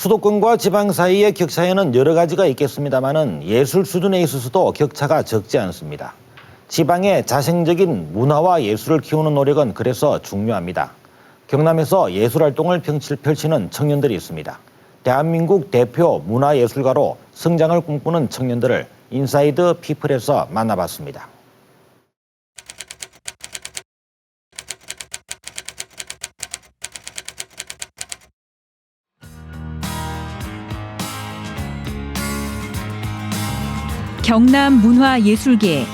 수도권과 지방 사이의 격차에는 여러 가지가 있겠습니다마는 예술 수준에 있어서도 격차가 적지 않습니다. 지방의 자생적인 문화와 예술을 키우는 노력은 그래서 중요합니다. 경남에서 예술활동을 펼치는 청년들이 있습니다. 대한민국 대표 문화예술가로 성장을 꿈꾸는 청년들을 인사이드 피플에서 만나봤습니다. 경남 문화예술계에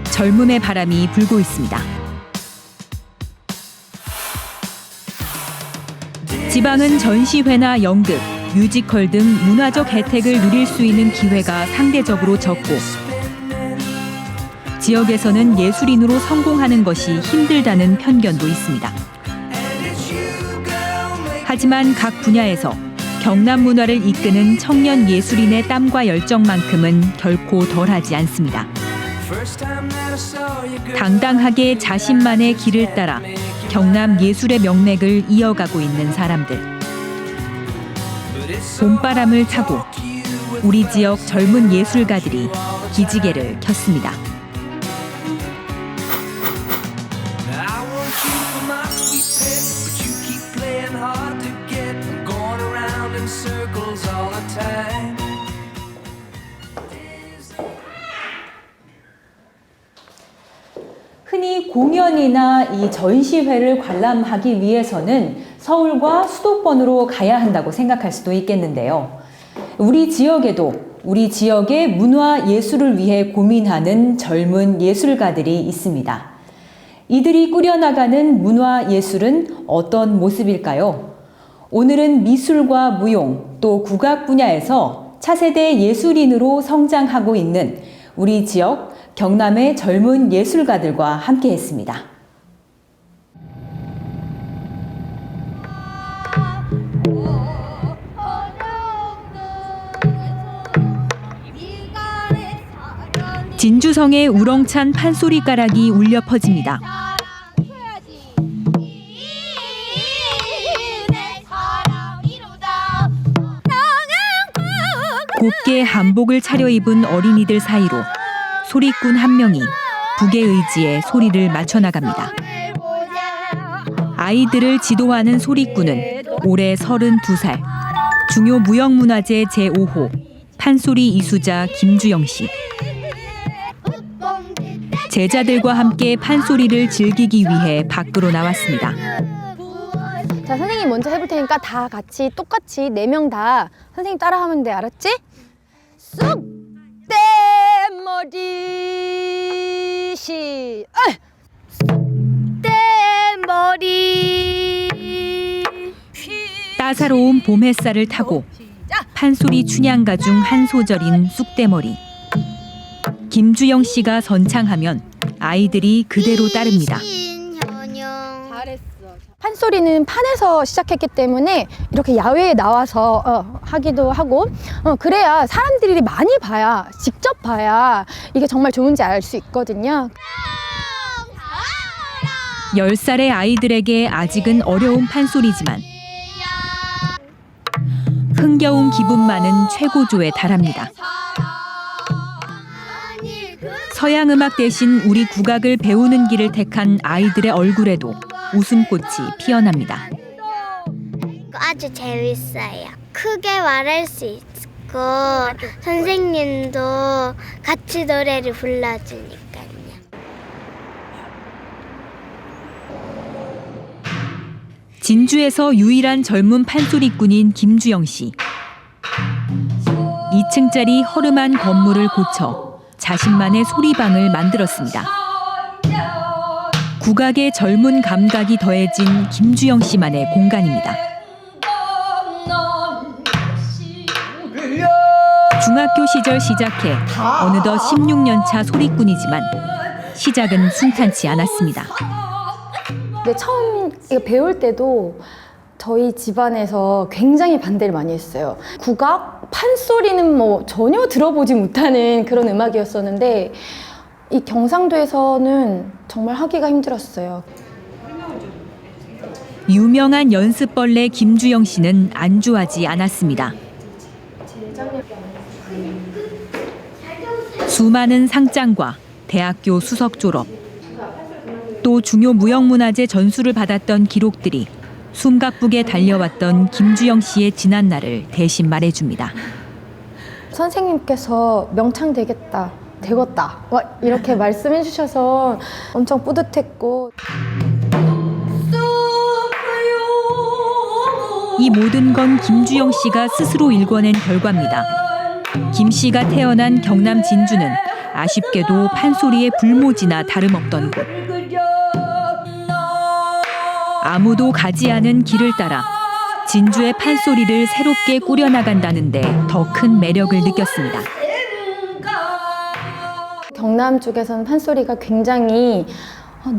젊음의 바람이 불고 있습니다. 지방은 전시회나 연극, 뮤지컬 등 문화적 혜택을 누릴 수 있는 기회가 상대적으로 적고 지역에서는 예술인으로 성공하는 것이 힘들다는 편견도 있습니다. 하지만 각 분야에서 경남 문화를 이끄는 청년 예술인의 땀과 열정만큼은 결코 덜하지 않습니다. 당당하게 자신만의 길을 따라 경남 예술의 명맥을 이어가고 있는 사람들. 봄바람을 타고 우리 지역 젊은 예술가들이 기지개를 켰습니다. 흔히 공연이나 이 전시회를 관람하기 위해서는 서울과 수도권으로 가야 한다고 생각할 수도 있겠는데요. 우리 지역에도 우리 지역의 문화 예술을 위해 고민하는 젊은 예술가들이 있습니다. 이들이 꾸려나가는 문화 예술은 어떤 모습일까요? 오늘은 미술과 무용 또 국악 분야에서 차세대 예술인으로 성장하고 있는 우리 지역 경남의 젊은 예술가들과 함께했습니다. 진주성의 우렁찬 판소리가락이 울려 퍼집니다. 곱게 한복을 차려입은 어린이들 사이로 소리꾼 한 명이 북의 의지에 소리를 맞춰나갑니다. 아이들을 지도하는 소리꾼은 올해 32살, 중요 무형문화재 제5호 판소리 이수자 김주영 씨. 제자들과 함께 판소리를 즐기기 위해 밖으로 나왔습니다. 자, 선생님 먼저 해볼 테니까 다 같이 똑같이 4명 다 선생님 따라하면 돼. 알았지? 쑥대머리 쑥대머리 따사로운 봄 햇살을 타고 판소리 춘향가 중 한 소절인 쑥대머리. 김주영 씨가 선창하면 아이들이 그대로 따릅니다. 잘했어. 판소리는 판에서 시작했기 때문에 이렇게 야외에 나와서 하기도 하고 그래야 사람들이 많이 봐야 직접 봐야 이게 정말 좋은지 알 수 있거든요. 10살의 아이들에게 아직은 어려운 판소리지만 흥겨운 기분만은 최고조에 달합니다. 서양 음악 대신 우리 국악을 배우는 길을 택한 아이들의 얼굴에도 웃음꽃이 피어납니다. 아주 재밌어요. 크게 말할 수 있고 선생님도 같이 노래를 불러주니까요. 진주에서 유일한 젊은 판소리꾼인 김주영 씨. 2층짜리 허름한 건물을 고쳐 자신만의 소리방을 만들었습니다. 국악의 젊은 감각이 더해진 김주영 씨만의 공간입니다. 중학교 시절 시작해 어느덧 16년 차 소리꾼이지만 시작은 순탄치 않았습니다. 근데 처음 이거 배울 때도 저희 집안에서 굉장히 반대를 많이 했어요. 국악, 판소리는 뭐 전혀 들어보지 못하는 그런 음악이었었는데 이 경상도에서는 정말 하기가 힘들었어요. 유명한 연습벌레 김주영 씨는 안주하지 않았습니다. 수많은 상장과 대학교 수석 졸업, 또 중요 무형문화재 전수를 받았던 기록들이 숨가쁘게 달려왔던 김주영 씨의 지난 날을 대신 말해줍니다. 선생님께서 명창 되겠다, 되겠다 이렇게 말씀해 주셔서 엄청 뿌듯했고. 이 모든 건 김주영 씨가 스스로 일궈낸 결과입니다. 김 씨가 태어난 경남 진주는 아쉽게도 판소리의 불모지나 다름없던 곳. 아무도 가지 않은 길을 따라 진주의 판소리를 새롭게 꾸려나간다는데 더 큰 매력을 느꼈습니다. 경남 쪽에서는 판소리가 굉장히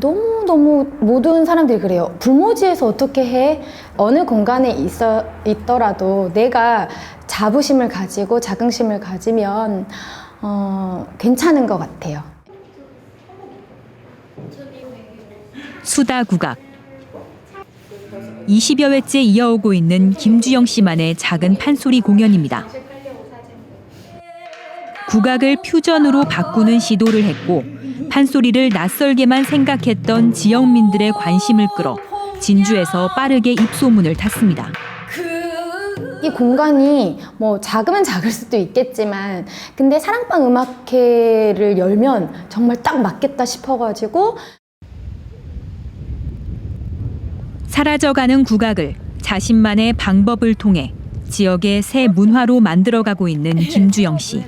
너무너무 모든 사람들이 그래요. 불모지에서 어떻게 해? 어느 공간에 있더라도 내가 자부심을 가지고 자긍심을 가지면 괜찮은 것 같아요. 수다국악. 20여 회째 이어오고 있는 김주영 씨만의 작은 판소리 공연입니다. 국악을 퓨전으로 바꾸는 시도를 했고 판소리를 낯설게만 생각했던 지역민들의 관심을 끌어 진주에서 빠르게 입소문을 탔습니다. 이 공간이 뭐 작으면 작을 수도 있겠지만 근데 사랑방 음악회를 열면 정말 딱 맞겠다 싶어가지고 사라져가는 국악을 자신만의 방법을 통해 지역의 새 문화로 만들어가고 있는 김주영 씨.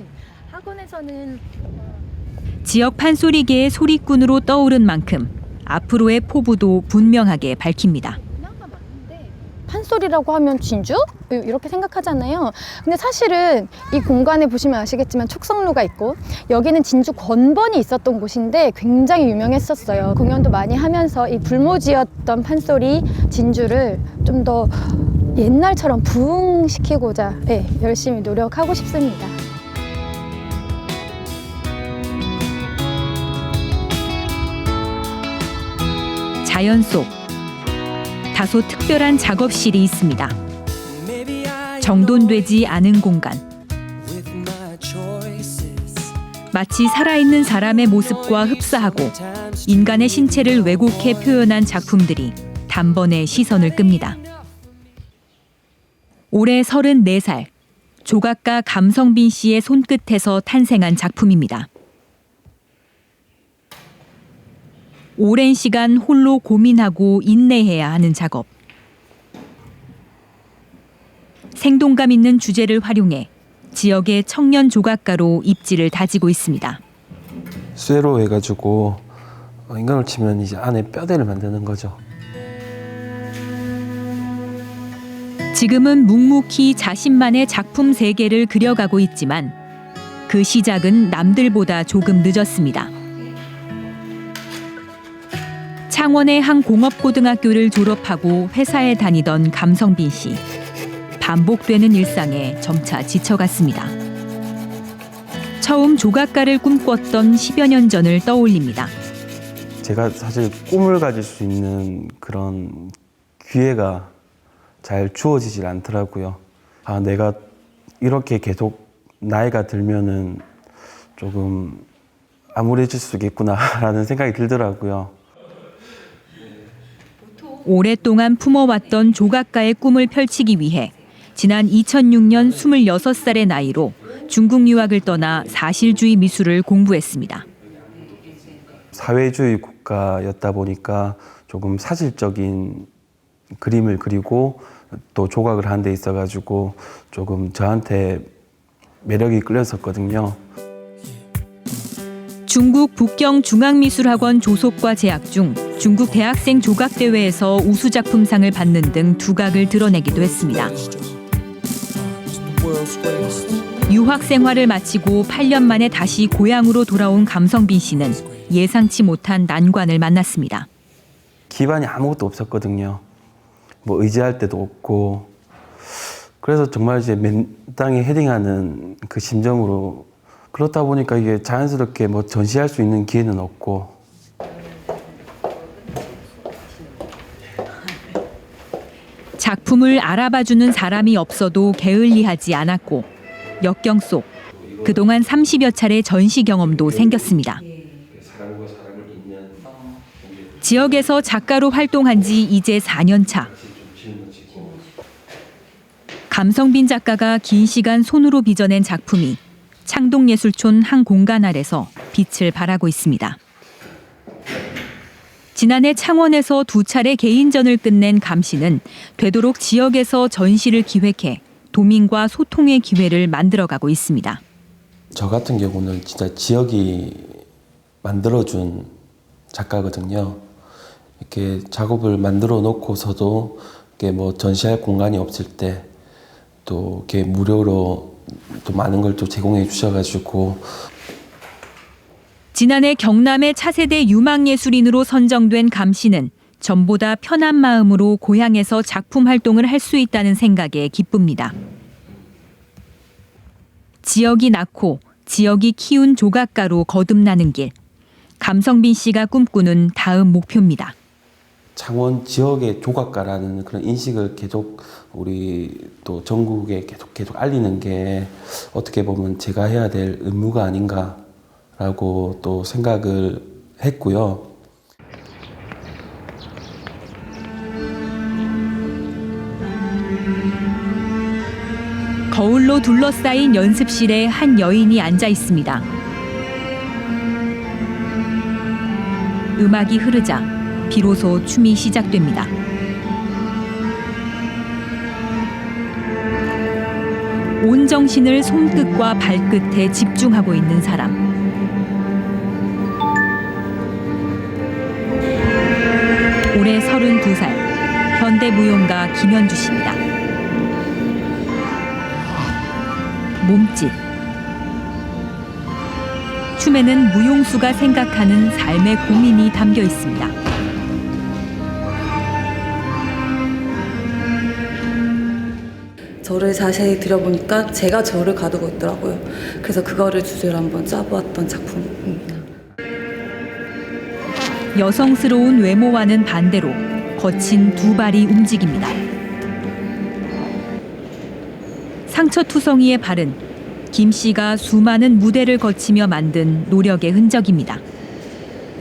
학원에서는 지역 판소리계의 소리꾼으로 떠오른 만큼 앞으로의 포부도 분명하게 밝힙니다. 판소리라고 하면 진주? 이렇게 생각하잖아요. 근데 사실은 이 공간에 보시면 아시겠지만 촉성로가 있고 여기는 진주 권번이 있었던 곳인데 굉장히 유명했었어요. 공연도 많이 하면서 이 불모지였던 판소리 진주를 좀 더 옛날처럼 부흥시키고자 열심히 노력하고 싶습니다. 자연 속 다소 특별한 작업실이 있습니다. 정돈되지 않은 공간. 마치 살아있는 사람의 모습과 흡사하고 인간의 신체를 왜곡해 표현한 작품들이 단번에 시선을 끕니다. 올해 34살, 조각가 감성빈 씨의 손끝에서 탄생한 작품입니다. 오랜 시간 홀로 고민하고 인내해야 하는 작업. 생동감 있는 주제를 활용해 지역의 청년 조각가로 입지를 다지고 있습니다. 쇠로 해가지고 인간을 치면 이제 안에 뼈대를 만드는 거죠. 지금은 묵묵히 자신만의 작품 세계를 그려가고 있지만 그 시작은 남들보다 조금 늦었습니다. 창원의 한 공업고등학교를 졸업하고 회사에 다니던 감성빈 씨. 반복되는 일상에 점차 지쳐갔습니다. 처음 조각가를 꿈꿨던 10여 년 전을 떠올립니다. 제가 사실 꿈을 가질 수 있는 그런 기회가 잘 주어지질 않더라고요. 내가 이렇게 계속 나이가 들면은 조금 암울해질 수 있겠구나라는 생각이 들더라고요. 오랫동안 품어왔던 조각가의 꿈을 펼치기 위해 지난 2006년 26살의 나이로 중국 유학을 떠나 사실주의 미술을 공부했습니다. 사회주의 국가였다 보니까 조금 사실적인 그림을 그리고 또 조각을 하는 데 있어가지고 조금 저한테 매력이 끌렸었거든요. 중국 북경 중앙미술학원 조속과 재학 중 중국 대학생 조각대회에서 우수작품상을 받는 등 두각을 드러내기도 했습니다. 유학 생활을 마치고 8년 만에 다시 고향으로 돌아온 감성빈 씨는 예상치 못한 난관을 만났습니다. 기반이 아무것도 없었거든요. 뭐 의지할 데도 없고 그래서 정말 이제 맨 땅에 헤딩하는 그 심정으로 그렇다 보니까 이게 자연스럽게 뭐 전시할 수 있는 기회는 없고 작품을 알아봐주는 사람이 없어도 게을리하지 않았고 역경 속 그동안 30여 차례 전시 경험도 생겼습니다. 지역에서 작가로 활동한 지 이제 4년 차. 감성빈 작가가 긴 시간 손으로 빚어낸 작품이 창동예술촌 한 공간 아래서 빛을 발하고 있습니다. 지난해 창원에서 2차례 개인전을 끝낸 감 씨는 되도록 지역에서 전시를 기획해 도민과 소통의 기회를 만들어가고 있습니다. 저 같은 경우는 진짜 지역이 만들어준 작가거든요. 이렇게 작업을 만들어 놓고서도 이렇게 뭐 전시할 공간이 없을 때 또 이렇게 무료로 또 많은 걸 또 제공해 주셔가지고. 지난해 경남의 차세대 유망예술인으로 선정된 감 씨는 전보다 편한 마음으로 고향에서 작품 활동을 할 수 있다는 생각에 기쁩니다. 지역이 낳고 지역이 키운 조각가로 거듭나는 길. 감성빈 씨가 꿈꾸는 다음 목표입니다. 창원 지역의 조각가라는 그런 인식을 계속 우리 또 전국에 계속 알리는 게 어떻게 보면 제가 해야 될 의무가 아닌가라고 또 생각을 했고요. 거울로 둘러싸인 연습실에 한 여인이 앉아 있습니다. 음악이 흐르자 비로소 춤이 시작됩니다. 온 정신을 손끝과 발끝에 집중하고 있는 사람. 올해 32살, 현대무용가 김현주 씨입니다. 몸짓. 춤에는 무용수가 생각하는 삶의 고민이 담겨 있습니다. 저를 자세히 들여보니까 제가 저를 가두고 있더라고요. 그래서 그거를 주제로 한번 짜보았던 작품입니다. 여성스러운 외모와는 반대로 거친 두 발이 움직입니다. 상처투성이의 발은 김 씨가 수많은 무대를 거치며 만든 노력의 흔적입니다.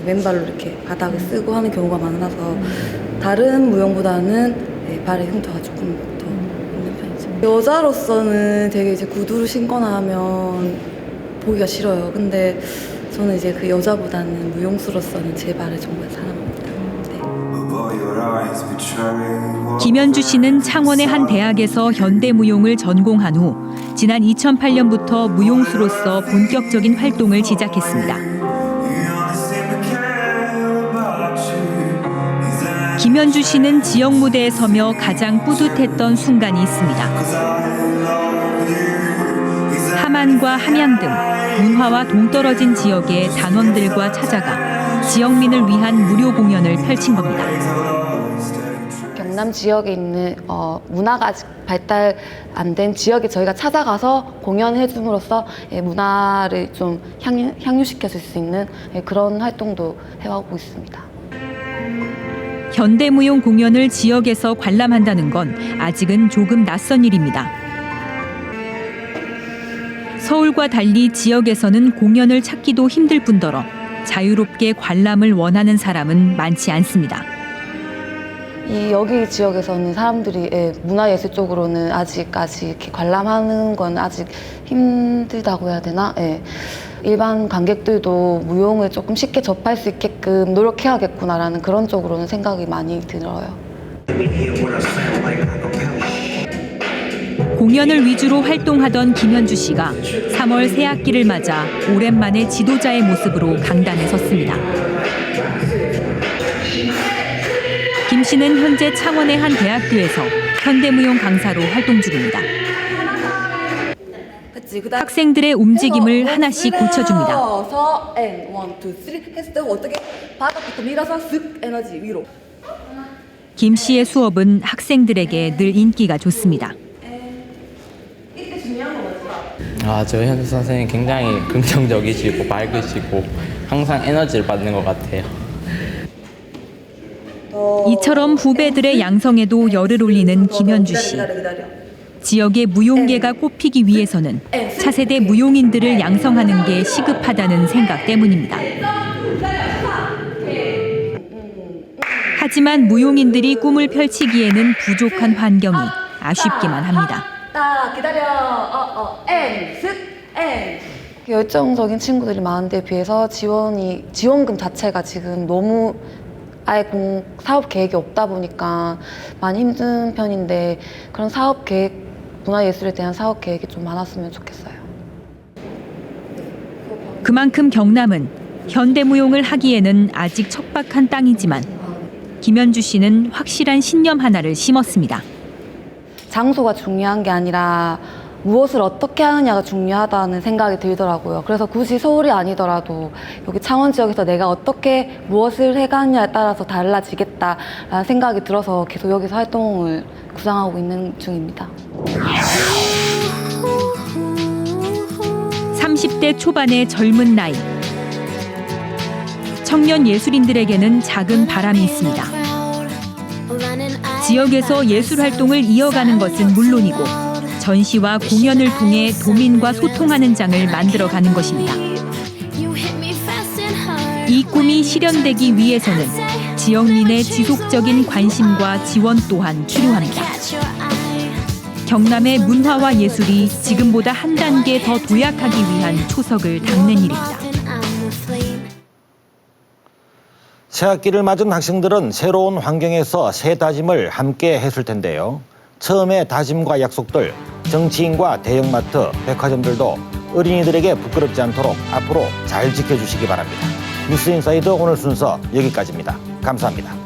맨발로 이렇게 바닥을 쓰고 하는 경우가 많아서 다른 무용보다는 발의 흉터가 조금 더 있는 편이죠. 여자로서는 되게 이제 구두를 신거나 하면 보기가 싫어요. 근데 저는 이제 그 여자보다는 무용수로서는 제 발을 정말 사랑합니다. 김현주 씨는 창원의 한 대학에서 현대무용을 전공한 후 지난 2008년부터 무용수로서 본격적인 활동을 시작했습니다. 김현주 씨는 지역 무대에 서며 가장 뿌듯했던 순간이 있습니다. 함안과 함양 등 문화와 동떨어진 지역의 단원들과 찾아가 지역민을 위한 무료 공연을 펼친 겁니다. 경남 지역에 있는 문화가 아직 발달 안 된 지역에 저희가 찾아가서 공연해 줌으로써 문화를 좀 향유시켜줄 수 있는 그런 활동도 해오고 있습니다. 현대무용 공연을 지역에서 관람한다는 건 아직은 조금 낯선 일입니다. 서울과 달리 지역에서는 공연을 찾기도 힘들 뿐더러 자유롭게 관람을 원하는 사람은 많지 않습니다. 여기 지역에서는 사람들이 문화예술 쪽으로는 아직까지 이렇게 관람하는 건 아직 힘들다고 해야 되나? 일반 관객들도 무용을 조금 쉽게 접할 수 있게끔 노력해야겠구나라는 그런 쪽으로는 생각이 많이 들어요. 공연을 위주로 활동하던 김현주 씨가 3월 새학기를 맞아 오랜만에 지도자의 모습으로 강단에 섰습니다. 김 씨는 현재 창원의 한 대학교에서 현대무용 강사로 활동 중입니다. 학생들의 움직임을 하나씩 고쳐줍니다. 김 씨의 수업은 학생들에게 늘 인기가 좋습니다. 저희 현수 선생님 굉장히 긍정적이시고 밝으시고 항상 에너지를 받는 것 같아요. 이처럼 후배들의 양성에도 열을 올리는 김현주 씨. 지역의 무용계가 꼽히기 위해서는 차세대 무용인들을 양성하는 게 시급하다는 생각 때문입니다. 하지만 무용인들이 꿈을 펼치기에는 부족한 환경이 아쉽기만 합니다. 열정적인 친구들이 많은데 비해서 지원금 자체가 지금 너무 아예 사업 계획이 없다 보니까 많이 힘든 편인데 그런 사업 계획, 문화예술에 대한 사업 계획이 좀 많았으면 좋겠어요. 그만큼 경남은 현대무용을 하기에는 아직 척박한 땅이지만 김현주 씨는 확실한 신념 하나를 심었습니다. 장소가 중요한 게 아니라 무엇을 어떻게 하느냐가 중요하다는 생각이 들더라고요. 그래서 굳이 서울이 아니더라도 여기 창원 지역에서 내가 어떻게 무엇을 해가느냐에 따라서 달라지겠다라는 생각이 들어서 계속 여기서 활동을 구상하고 있는 중입니다. 30대 초반의 젊은 나이. 청년 예술인들에게는 작은 바람이 있습니다. 지역에서 예술 활동을 이어가는 것은 물론이고 전시와 공연을 통해 도민과 소통하는 장을 만들어가는 것입니다. 이 꿈이 실현되기 위해서는 지역민의 지속적인 관심과 지원 또한 필요합니다. 경남의 문화와 예술이 지금보다 한 단계 더 도약하기 위한 초석을 닦는 일입니다. 새학기를 맞은 학생들은 새로운 환경에서 새 다짐을 함께 했을 텐데요. 처음의 다짐과 약속들, 정치인과 대형마트, 백화점들도 어린이들에게 부끄럽지 않도록 앞으로 잘 지켜주시기 바랍니다. 뉴스인사이드 오늘 순서 여기까지입니다. 감사합니다.